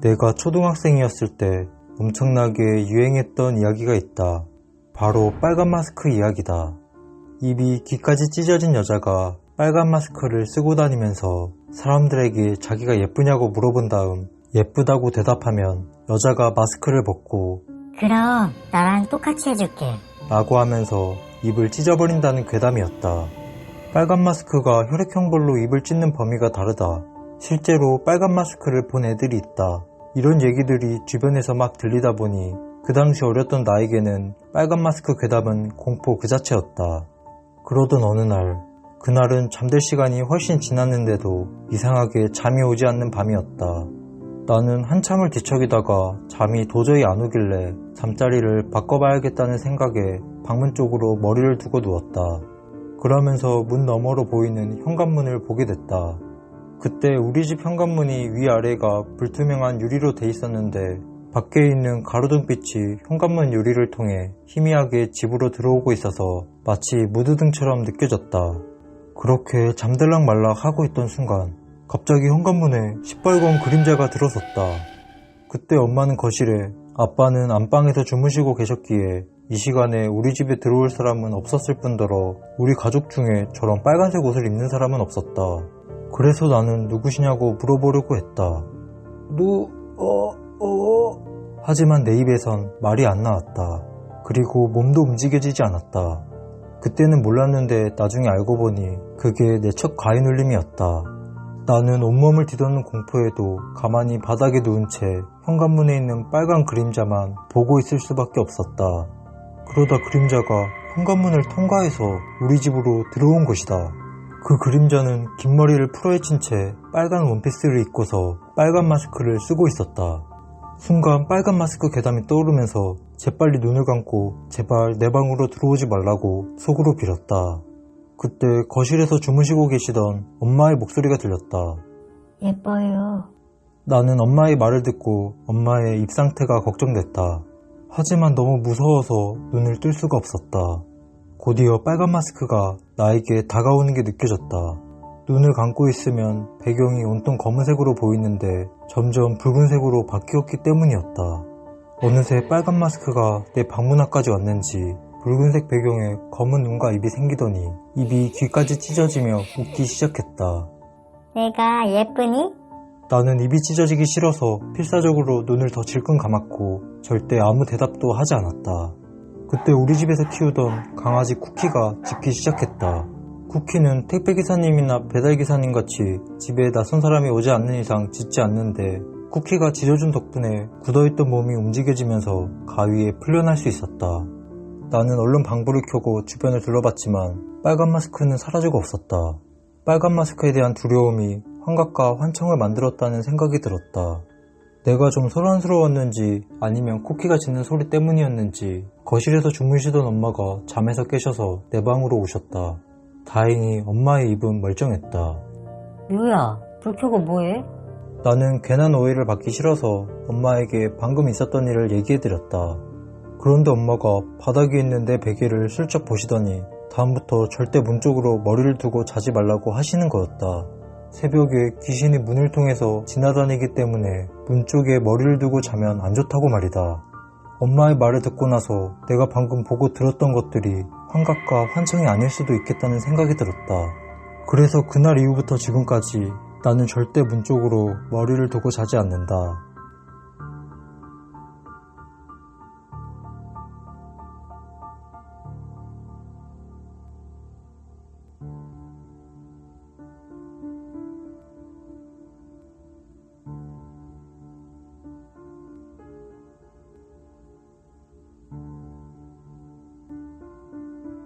내가 초등학생이었을 때 엄청나게 유행했던 이야기가 있다. 바로 빨간 마스크 이야기다. 입이 귀까지 찢어진 여자가 빨간 마스크를 쓰고 다니면서 사람들에게 자기가 예쁘냐고 물어본 다음 예쁘다고 대답하면 여자가 마스크를 벗고 그럼 나랑 똑같이 해줄게. 라고 하면서 입을 찢어버린다는 괴담이었다. 빨간 마스크가 혈액형별로 입을 찢는 범위가 다르다. 실제로 빨간 마스크를 본 애들이 있다. 이런 얘기들이 주변에서 막 들리다 보니 그 당시 어렸던 나에게는 빨간 마스크 괴담은 공포 그 자체였다. 그러던 어느 날, 그날은 잠들 시간이 훨씬 지났는데도 이상하게 잠이 오지 않는 밤이었다. 나는 한참을 뒤척이다가 잠이 도저히 안 오길래 잠자리를 바꿔봐야겠다는 생각에 방문 쪽으로 머리를 두고 누웠다. 그러면서 문 너머로 보이는 현관문을 보게 됐다. 그때 우리 집 현관문이 위아래가 불투명한 유리로 돼 있었는데 밖에 있는 가로등빛이 현관문 유리를 통해 희미하게 집으로 들어오고 있어서 마치 무드등처럼 느껴졌다. 그렇게 잠들락 말락 하고 있던 순간 갑자기 현관문에 시뻘건 그림자가 들어섰다. 그때 엄마는 거실에, 아빠는 안방에서 주무시고 계셨기에 이 시간에 우리 집에 들어올 사람은 없었을 뿐더러 우리 가족 중에 저런 빨간색 옷을 입는 사람은 없었다. 그래서 나는 누구시냐고 물어보려고 했다. 하지만 내 입에선 말이 안 나왔다. 그리고 몸도 움직여지지 않았다. 그때는 몰랐는데 나중에 알고 보니 그게 내 첫 과잉 울림이었다. 나는 온몸을 뒤덮는 공포에도 가만히 바닥에 누운 채 현관문에 있는 빨간 그림자만 보고 있을 수밖에 없었다. 그러다 그림자가 현관문을 통과해서 우리 집으로 들어온 것이다. 그 그림자는 긴 머리를 풀어헤친 채 빨간 원피스를 입고서 빨간 마스크를 쓰고 있었다. 순간 빨간 마스크 괴담이 떠오르면서 재빨리 눈을 감고 제발 내 방으로 들어오지 말라고 속으로 빌었다. 그때 거실에서 주무시고 계시던 엄마의 목소리가 들렸다. 예뻐요. 나는 엄마의 말을 듣고 엄마의 입 상태가 걱정됐다. 하지만 너무 무서워서 눈을 뜰 수가 없었다. 곧이어 빨간 마스크가 나에게 다가오는 게 느껴졌다. 눈을 감고 있으면 배경이 온통 검은색으로 보이는데 점점 붉은색으로 바뀌었기 때문이었다. 어느새 빨간 마스크가 내 방문 앞까지 왔는지 붉은색 배경에 검은 눈과 입이 생기더니 입이 귀까지 찢어지며 웃기 시작했다. 내가 예쁘니? 나는 입이 찢어지기 싫어서 필사적으로 눈을 더 질끈 감았고 절대 아무 대답도 하지 않았다. 그때 우리 집에서 키우던 강아지 쿠키가 짖기 시작했다. 쿠키는 택배기사님이나 배달기사님같이 집에 낯선 사람이 오지 않는 이상 짖지 않는데 쿠키가 짖어준 덕분에 굳어있던 몸이 움직여지면서 가위에 풀려날 수 있었다. 나는 얼른 방불을 켜고 주변을 둘러봤지만 빨간 마스크는 사라지고 없었다. 빨간 마스크에 대한 두려움이 환각과 환청을 만들었다는 생각이 들었다. 내가 좀 소란스러웠는지 아니면 쿠키가 짖는 소리 때문이었는지 거실에서 주무시던 엄마가 잠에서 깨셔서 내 방으로 오셨다. 다행히 엄마의 입은 멀쩡했다. 묘야, 불 켜고 뭐해? 나는 괜한 오해를 받기 싫어서 엄마에게 방금 있었던 일을 얘기해드렸다. 그런데 엄마가 바닥에 있는 내 베개를 슬쩍 보시더니 다음부터 절대 문 쪽으로 머리를 두고 자지 말라고 하시는 거였다. 새벽에 귀신이 문을 통해서 지나다니기 때문에 문 쪽에 머리를 두고 자면 안 좋다고 말이다. 엄마의 말을 듣고 나서 내가 방금 보고 들었던 것들이 환각과 환청이 아닐 수도 있겠다는 생각이 들었다. 그래서 그날 이후부터 지금까지 나는 절대 문 쪽으로 머리를 두고 자지 않는다.